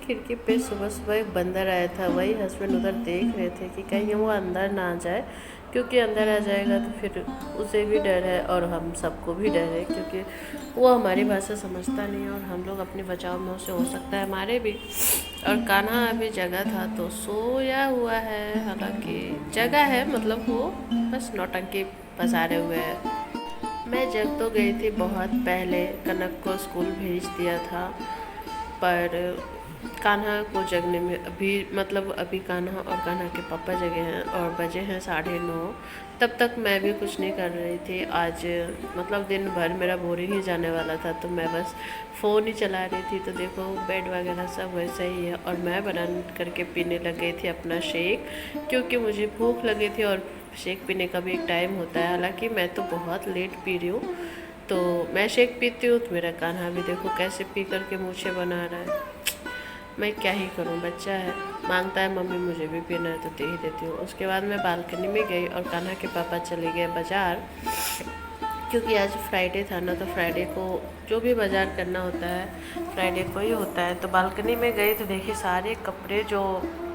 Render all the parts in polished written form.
खिड़की पे सुबह सुबह एक बंदर आया था। वही हस्बैंड उधर देख रहे थे कि कहीं वो अंदर ना आ जाए, क्योंकि अंदर आ जाएगा तो फिर उसे भी डर है और हम सबको भी डर है, क्योंकि वो हमारी भाषा समझता नहीं है और हम लोग अपने बचाव में उसे हो सकता है हमारे भी। और कान्हा अभी जगह था तो सोया हुआ है, हालांकि जगह है, मतलब वो बस नौटंकी पसारे हुए है। मैं जग तो गई थी बहुत पहले, कनक को स्कूल भेज दिया था, पर कान्हा को जगने में अभी, मतलब अभी कान्हा और कान्हा के पापा जगे हैं और बजे हैं 9:30। तब तक मैं भी कुछ नहीं कर रही थी। आज मतलब दिन भर मेरा बोरिंग ही जाने वाला था, तो मैं बस फ़ोन ही चला रही थी। तो देखो बेड वगैरह सब वैसे ही है और मैं बना करके पीने लग गई थी अपना शेक, क्योंकि मुझे भूख लगी थी और शेक पीने का भी एक टाइम होता है। हालांकि मैं तो बहुत लेट पी रही हूँ, तो मैं शेक पीती हूँ तो मेरा कान्हा भी देखो कैसे पी करके मूछें बना रहा है। मैं क्या ही करूँ, बच्चा है, मांगता है मम्मी मुझे भी पीना है तो दे ही देती हूँ। उसके बाद मैं बालकनी में गई और कान्हा के पापा चले गए बाज़ार, क्योंकि आज फ्राइडे था ना, तो फ्राइडे को जो भी बाज़ार करना होता है फ्राइडे को ही होता है। तो बालकनी में गई तो देखी सारे कपड़े जो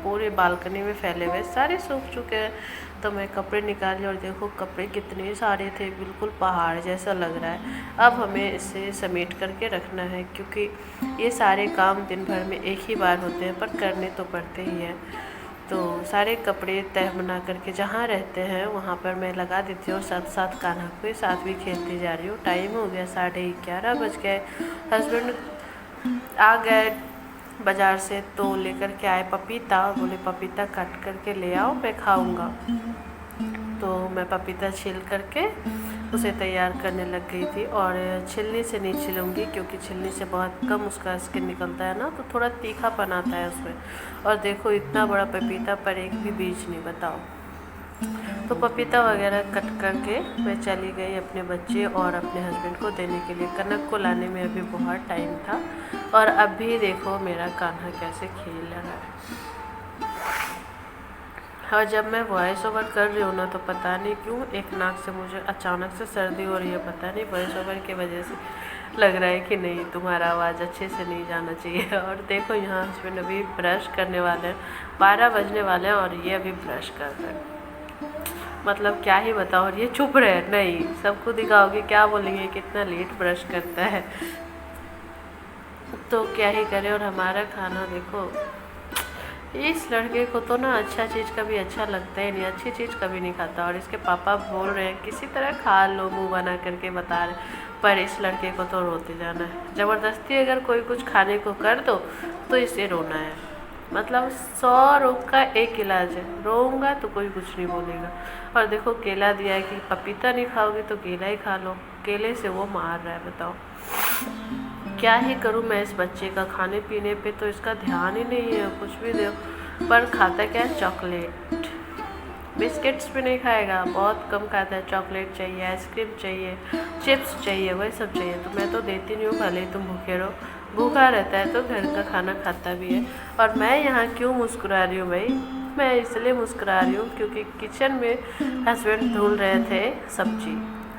पूरे बालकनी में फैले हुए सारे सूख चुके हैं। तो मैं कपड़े निकाली और देखो कपड़े कितने सारे थे, बिल्कुल पहाड़ जैसा लग रहा है। अब हमें इसे समेट करके रखना है, क्योंकि ये सारे काम दिन भर में एक ही बार होते हैं, पर करने तो पड़ते ही हैं। तो सारे कपड़े तह बना करके जहाँ रहते हैं वहाँ पर मैं लगा देती हूँ, साथ साथ कान्हा के साथ भी खेलती जा रही हूँ। टाइम हो गया, 11:30 बज गए। हस्बैंड आ गए बाज़ार से, तो लेकर के आए पपीता, बोले पपीता काट करके ले आओ मैं खाऊंगा। तो मैं पपीता छील करके उसे तैयार करने लग गई थी। और छिलनी से नहीं छिलूँगी, क्योंकि छिलनी से बहुत कम उसका स्किन निकलता है ना, तो थोड़ा तीखापन आता है उसमें। और देखो इतना बड़ा पपीता पर एक भी बीज नहीं, बताओ। तो पपीता वगैरह कट करके मैं चली गई अपने बच्चे और अपने हस्बैंड को देने के लिए। कनक को लाने में अभी बहुत टाइम था और अभी देखो मेरा कान्हा कैसे खेल रहा है। और जब मैं वॉइस ओवर कर रही हूँ ना, तो पता नहीं क्यों एक नाक से मुझे अचानक से सर्दी हो रही है। पता नहीं वॉइस ओवर की वजह से लग रहा है कि नहीं तुम्हारा आवाज़ अच्छे से नहीं जाना चाहिए। और देखो यहाँ हस्बैंड अभी ब्रश करने वाले हैं, 12 बजने वाले हैं और ये अभी ब्रश कर रहे हैं। मतलब क्या ही बताओ। और ये चुप रहे, नहीं सबको दिखाओगे क्या बोलेंगे कितना लेट ब्रश करता है। तो क्या ही करें। और हमारा खाना देखो, इस लड़के को तो ना अच्छा चीज़ कभी अच्छा लगता ही नहीं, अच्छी चीज़ कभी नहीं खाता। और इसके पापा बोल रहे हैं किसी तरह खा लो, मुंह बना करके बता रहे, पर इस लड़के को तो रोते जाना है। ज़बरदस्ती अगर कोई कुछ खाने को कर दो तो इसे रोना है। मतलब 100 रोग का एक इलाज है, रोऊंगा तो कोई कुछ नहीं बोलेगा। और देखो केला दिया है कि पपीता नहीं खाओगे तो केला ही खा लो, केले से वो मार रहा है, बताओ क्या ही करूँ मैं इस बच्चे का। खाने पीने पे तो इसका ध्यान ही नहीं है, कुछ भी दो पर खाता क्या है, चॉकलेट। बिस्किट्स भी नहीं खाएगा, बहुत कम खाता है। चॉकलेट चाहिए, आइसक्रीम चाहिए, चिप्स चाहिए, वही सब चाहिए। तो मैं तो देती नहीं हूँ, भले ही तुम भूखे रहो। भूखा रहता है तो घर का खाना खाता भी है। और मैं यहाँ क्यों मुस्कुरा रही हूँ भाई, मैं इसलिए मुस्कुरा रही हूँ क्योंकि किचन में हस्बैंड धुल रहे थे सब्जी,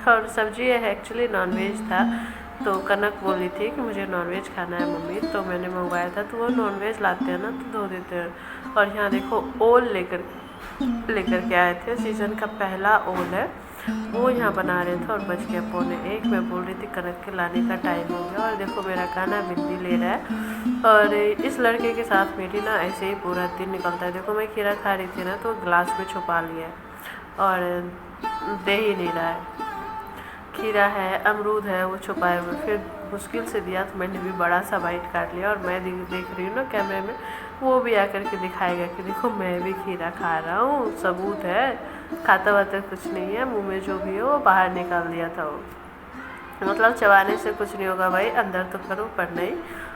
और सब्जी एक्चुअली नॉनवेज था। तो कनक बोली थी कि मुझे नॉनवेज खाना है मम्मी, तो मैंने मंगवाया था। तो वो नॉनवेज लाते हैं ना तो धो देते हैं। और यहाँ देखो ओल लेकर के आए थे, सीज़न का पहला ओल है, वो यहाँ बना रहे थे। और बज गया 12:45। मैं बोल रही थी कनक के लाने का टाइम हो गया। और देखो मेरा खाना बिंदी ले रहा है। और इस लड़के के साथ मेरी ना ऐसे ही पूरा दिन निकलता है। देखो मैं खीरा खा रही थी ना, तो ग्लास में छुपा लिया है और दे ही नहीं रहा है। खीरा है, अमरूद है, वो छुपाए हुए, फिर मुश्किल से दिया तो मैंने भी बड़ा सा बाइट काट लिया। और मैं देख रही हूँ ना कैमरे में, वो भी आकर के दिखाएगा कि देखो मैं भी खीरा खा रहा हूँ, सबूत है। खाता वाता कुछ नहीं है, मुंह में जो भी हो वो बाहर निकाल दिया था वो। मतलब चबाने से कुछ नहीं होगा भाई, अंदर तो करो पर नहीं।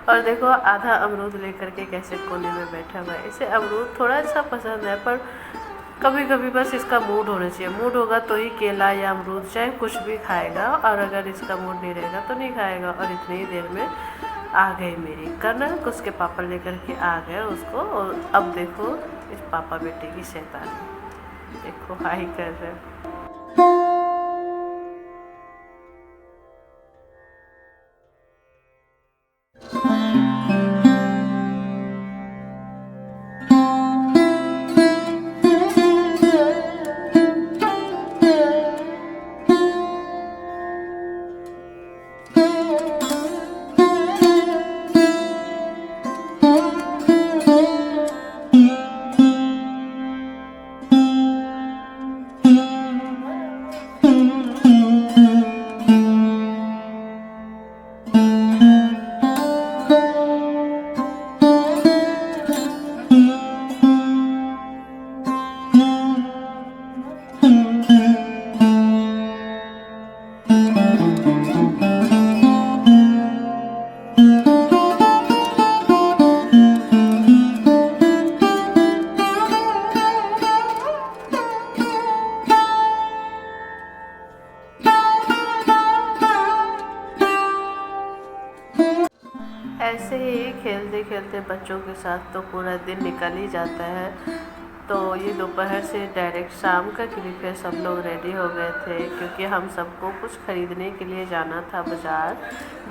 और देखो आधा अमरूद लेकर के कैसे कोने में बैठा हुआ है। इसे अमरूद थोड़ा सा पसंद है, पर कभी कभी बस इसका मूड होना चाहिए। मूड होगा तो ही केला या अमरूद चाहे कुछ भी खाएगा, और अगर इसका मूड नहीं रहेगा तो नहीं खाएगा। और इतनी ही देर में आ गई मेरी कनक, उसके पापा लेकर के आ गए उसको। और अब देखो इस पापा बेटे की शैतानी, देखो हाई कर रहे हैं। ऐसे ही खेलते खेलते बच्चों के साथ तो पूरा दिन निकल ही जाता है। तो ये दोपहर से डायरेक्ट शाम का क्लिप है। सब लोग रेडी हो गए थे क्योंकि हम सबको कुछ ख़रीदने के लिए जाना था बाज़ार।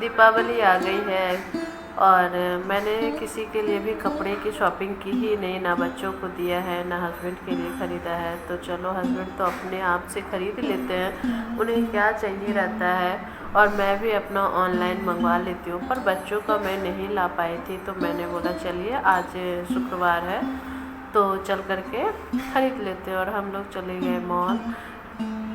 दीपावली आ गई है और मैंने किसी के लिए भी कपड़े की शॉपिंग की ही नहीं, ना बच्चों को दिया है ना हस्बैंड के लिए ख़रीदा है। तो चलो हस्बैंड तो अपने आप से ख़रीद लेते हैं, उन्हें क्या चाहिए रहता है, और मैं भी अपना ऑनलाइन मंगवा लेती हूँ। पर बच्चों का मैं नहीं ला पाई थी तो मैंने बोला चलिए आज शुक्रवार है तो चल कर के ख़रीद लेते हैं। और हम लोग चले गए मॉल।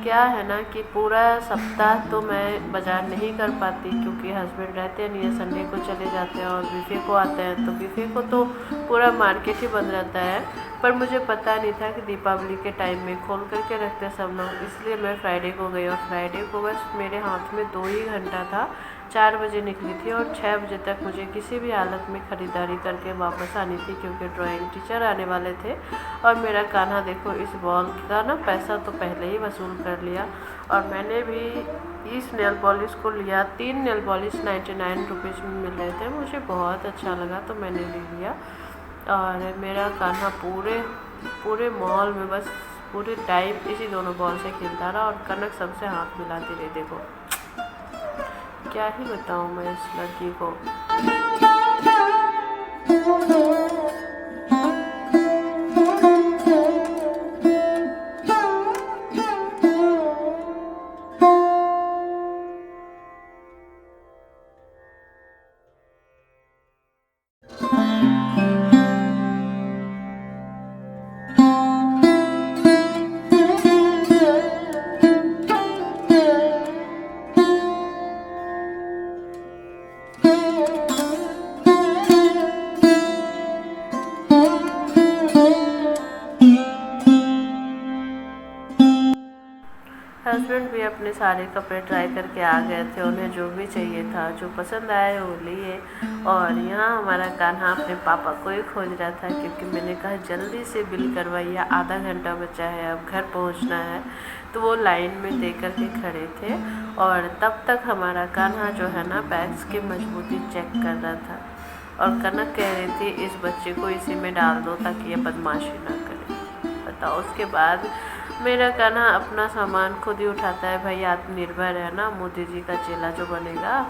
क्या है ना कि पूरा सप्ताह तो मैं बाज़ार नहीं कर पाती क्योंकि हस्बैंड रहते नहीं है, संडे को चले जाते हैं और बीफे को आते हैं। तो बीफे को तो पूरा मार्केट ही बंद रहता है, पर मुझे पता नहीं था कि दीपावली के टाइम में खोल करके रखते हैं सब लोग, इसलिए मैं फ्राइडे को गई। और फ्राइडे को बस मेरे हाथ में 2 ही घंटा था। 4 बजे निकली थी और 6 बजे तक मुझे किसी भी हालत में ख़रीदारी करके वापस आनी थी क्योंकि ड्राइंग टीचर आने वाले थे। और मेरा कान्हा देखो इस बॉल का ना पैसा तो पहले ही वसूल कर लिया। और मैंने भी इस नेल पॉलिश को लिया। 3 नेल पॉलिश 99 रुपीज़ में मिल रहे थे, मुझे बहुत अच्छा लगा तो मैंने ले लिया। और मेरा कान्हा पूरे मॉल में बस पूरे टाइम इसी दोनों बॉल से खेलता रहा और कनक सबसे हाथ मिलाती रही। देखो क्या ही बताऊँ मैं इस लड़की को। हस्बैंड भी अपने सारे कपड़े ट्राई करके आ गए थे, उन्हें जो भी चाहिए था, जो पसंद आए वो लिए। और यहाँ हमारा कान्हा अपने पापा को ही खोज रहा था क्योंकि मैंने कहा जल्दी से बिल करवाइए, आधा घंटा बचा है, अब घर पहुँचना है। तो वो लाइन में दे कर के खड़े थे और तब तक हमारा कान्हा जो है ना बैग्स की मजबूती चेक कर रहा था। और कनक कह रही थी इस बच्चे को इसी में डाल दो ताकि ये बदमाशी ना करे। बताओ, उसके बाद मेरा कान्हा अपना सामान खुद ही उठाता है। भाई आत्मनिर्भर है ना, मोदी जी का चेला जो बनेगा।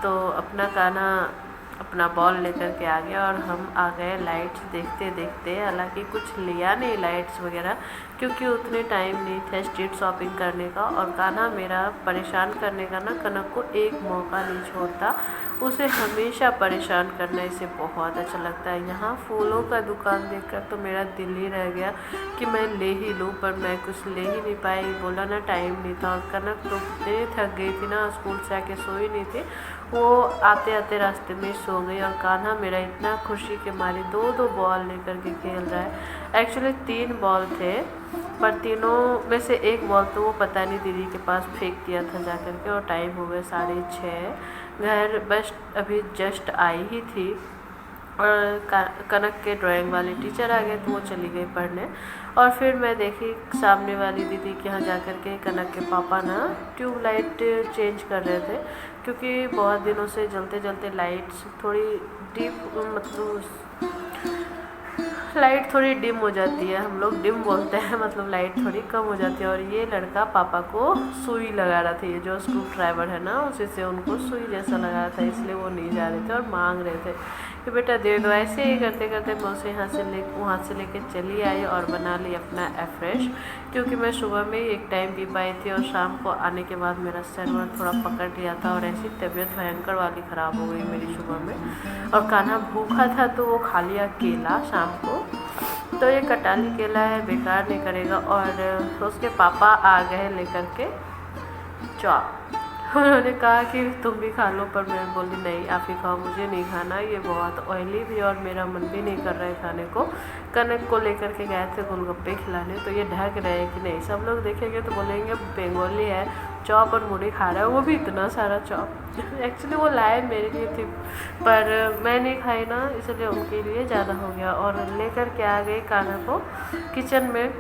तो अपना कान्हा अपना बॉल लेकर के आ गया और हम आ गए लाइट्स देखते देखते। हालांकि कुछ लिया नहीं लाइट्स वगैरह क्योंकि उतने टाइम नहीं था स्ट्रीट शॉपिंग करने का। और कान्हा मेरा परेशान करने का ना कनक को एक मौका नहीं छोड़ता, उसे हमेशा परेशान करना इसे बहुत अच्छा लगता है। यहाँ फूलों का दुकान देखकर तो मेरा दिल ही रह गया कि मैं ले ही लूँ, पर मैं कुछ ले ही नहीं पाई। बोला ना टाइम नहीं था। और कनक तो इतनी थक गई थी ना, स्कूल से आके सोई नहीं थी, वो आते आते रास्ते में सो गई। और कान्हा मेरा इतना खुशी के मारे 2-2 बॉल लेकर के खेल रहा है। एक्चुअली 3 बॉल थे पर तीनों में से एक बॉल तो वो पता नहीं दीदी के पास फेंक दिया था जा कर के। और टाइम हो गया 6:30। घर बस अभी जस्ट आई ही थी और कनक के ड्राइंग वाले टीचर आ गए तो वो चली गई पढ़ने। और फिर मैं देखी सामने वाली दीदी के यहाँ जा कर के कनक के पापा ना ट्यूबलाइट चेंज कर रहे थे क्योंकि बहुत दिनों से जलते जलते लाइट्स थोड़ी डीप मतलब लाइट थोड़ी डिम हो जाती है, हम लोग डिम बोलते हैं, मतलब लाइट थोड़ी कम हो जाती है। और ये लड़का पापा को सुई लगा रहा था, ये जो स्क्रू ड्राइवर है ना उसी से उनको सुई जैसा लगा रहा था, इसलिए वो नहीं जा रहे थे और मांग रहे थे कि बेटा दे दो। ऐसे ही करते करते मैं उसे वहाँ से लेके चली आई और बना ली अपना एफ्रेश, क्योंकि मैं सुबह में ही एक टाइम पी पाई थी और शाम को आने के बाद मेरा सर थोड़ा पकड़ लिया था और ऐसी तबीयत भयंकर वाली ख़राब हो गई मेरी सुबह में। और कान्हा भूखा था तो वो खा लिया केला शाम को, तो ये कटाली केला है, बेकार नहीं करेगा। और उसके पापा आ गए लेकर के चॉप। उन्होंने कहा कि तुम भी खा लो, पर मैं बोली नहीं आप ही खाओ, मुझे नहीं खाना, ये बहुत ऑयली भी और मेरा मन भी नहीं कर रहा है खाने को। कनक को लेकर के गए थे गोलगप्पे खिलाने, तो ये ढक रहे हैं कि नहीं, सब लोग देखेंगे तो बोलेंगे बंगाली है, चॉप और मुड़ी खा रहा है, वो भी इतना सारा चॉप। एक्चुअली वो लाए मेरे लिए थी, पर मैं नहीं खाई ना, इसलिए उनके लिए ज़्यादा हो गया। और लेकर के आ गई कान्हा को किचन में,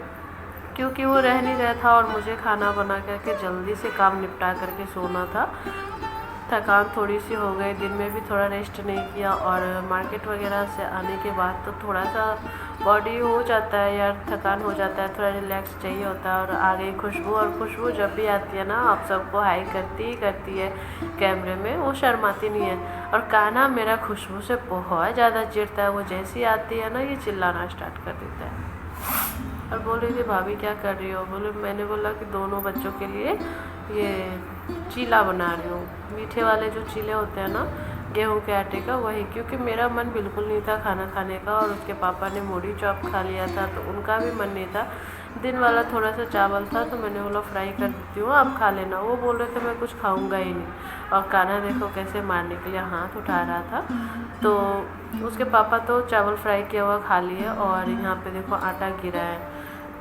क्योंकि वो रह नहीं रहा था और मुझे खाना बना करके जल्दी से काम निपटा करके सोना था। थकान थोड़ी सी हो गई, दिन में भी थोड़ा रेस्ट नहीं किया, और मार्केट वगैरह से आने के बाद तो थोड़ा सा बॉडी हो जाता है यार, थकान हो जाता है, थोड़ा रिलैक्स चाहिए होता है। और आ गई खुशबू, और खुशबू जब भी आती है ना आप सबको हाई करती ही करती है कैमरे में, वो शर्माती नहीं है। और कान्हा मेरा खुशबू से बहुत ज़्यादा चिढ़ता है, वो जैसी आती है ना ये चिल्लाना स्टार्ट कर देता है। और बोल रही थी भाभी क्या कर रही हो, बोले मैंने बोला कि दोनों बच्चों के लिए ये चीला बना रही हूँ, मीठे वाले जो चीले होते हैं ना गेहूं के आटे का, वही। क्योंकि मेरा मन बिल्कुल नहीं था खाना खाने का, और उसके पापा ने मूढ़ी चॉप खा लिया था तो उनका भी मन नहीं था। दिन वाला थोड़ा सा चावल था तो मैंने बोला फ्राई कर देती हूँ, आप खा लेना। वो बोल रहे थे मैं कुछ खाऊंगा ही नहीं। और कान्हा देखो कैसे मारने के लिए हाथ उठा रहा था, तो उसके पापा तो चावल फ्राई किया हुआ खा लिए, और यहाँ पे देखो आटा गिरा है,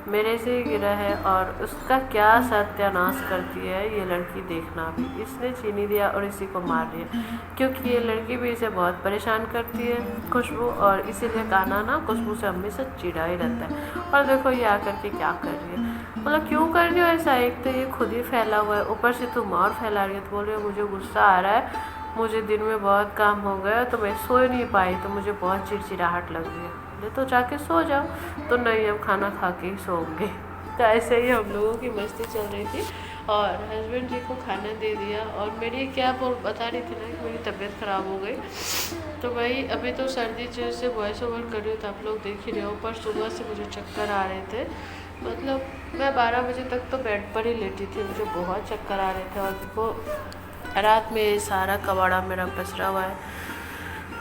मेरे से ही गिरा है। और उसका क्या सत्यानाश करती है ये लड़की, देखना भी। इसने चीनी दिया और इसी को मार दिया, क्योंकि ये लड़की भी इसे बहुत परेशान करती है खुशबू, और इसीलिए कान्हा ना खुशबू से हमेशा चिढ़ा ही रहता है। और देखो ये आकर के क्या कर रही है, मतलब क्यों कर रही हो ऐसा, एक तो ये खुद ही फैला हुआ है, ऊपर से तुम और फैला रही है। तो बोल रही हो मुझे गुस्सा आ रहा है, मुझे दिन में बहुत काम हो गया तो मैं सो ही नहीं पाई, तो मुझे बहुत चिड़चिड़ाहट लग रही है। तो जाके सो जाओ, तो नहीं अब खाना खा के ही सोओगे। तो ऐसे ही हम लोगों की मस्ती चल रही थी, और हस्बैंड जी को खाना दे दिया। और मेरी क्या बता रही थी ना कि मेरी तबीयत ख़राब हो गई, तो भाई अभी तो सर्दी जैसे वॉइस ओवर कर रही हूँ तो आप लोग देख ही रहे हो, पर सुबह से मुझे चक्कर आ रहे थे। मतलब मैं 12 बजे तक तो बेड पर ही लेटी थी, मुझे बहुत चक्कर आ रहे थे। और देखो रात में सारा कबाड़ा मेरा पसरा हुआ है,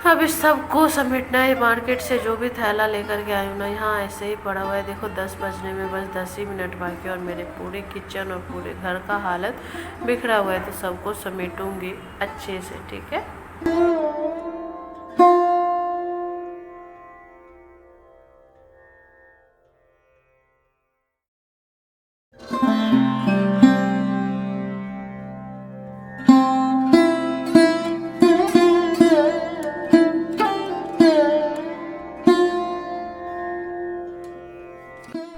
अब इस सबको समेटना है। मार्केट से जो भी थैला लेकर के आई हूँ ना, यहाँ ऐसे ही पड़ा हुआ है। देखो 10 बजने में बस 10 ही मिनट बाकी, और मेरे पूरे किचन और पूरे घर का हालत बिखरा हुआ है, तो सबको समेटूंगी अच्छे से, ठीक है।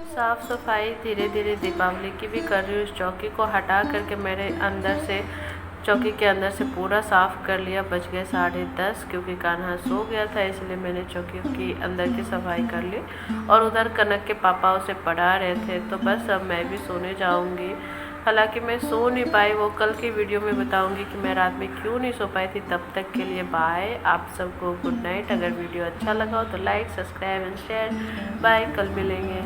साफ़ सफाई धीरे धीरे दीपावली की भी कर रही हूँ। इस चौकी को हटा करके मेरे अंदर से, चौकी के अंदर से पूरा साफ़ कर लिया। बज गए 10:30, क्योंकि कान्हा सो गया था, इसलिए मैंने चौकी की अंदर की सफाई कर ली। और उधर कनक के पापा उसे पढ़ा रहे थे, तो बस अब मैं भी सोने जाऊंगी। हालांकि मैं सो नहीं पाई, वो कल की वीडियो में बताऊंगी कि मैं रात में क्यों नहीं सो पाई थी। तब तक के लिए बाय, आप सबको गुड नाइट। अगर वीडियो अच्छा लगा हो तो like, subscribe and share. Bye, कल मिलेंगे।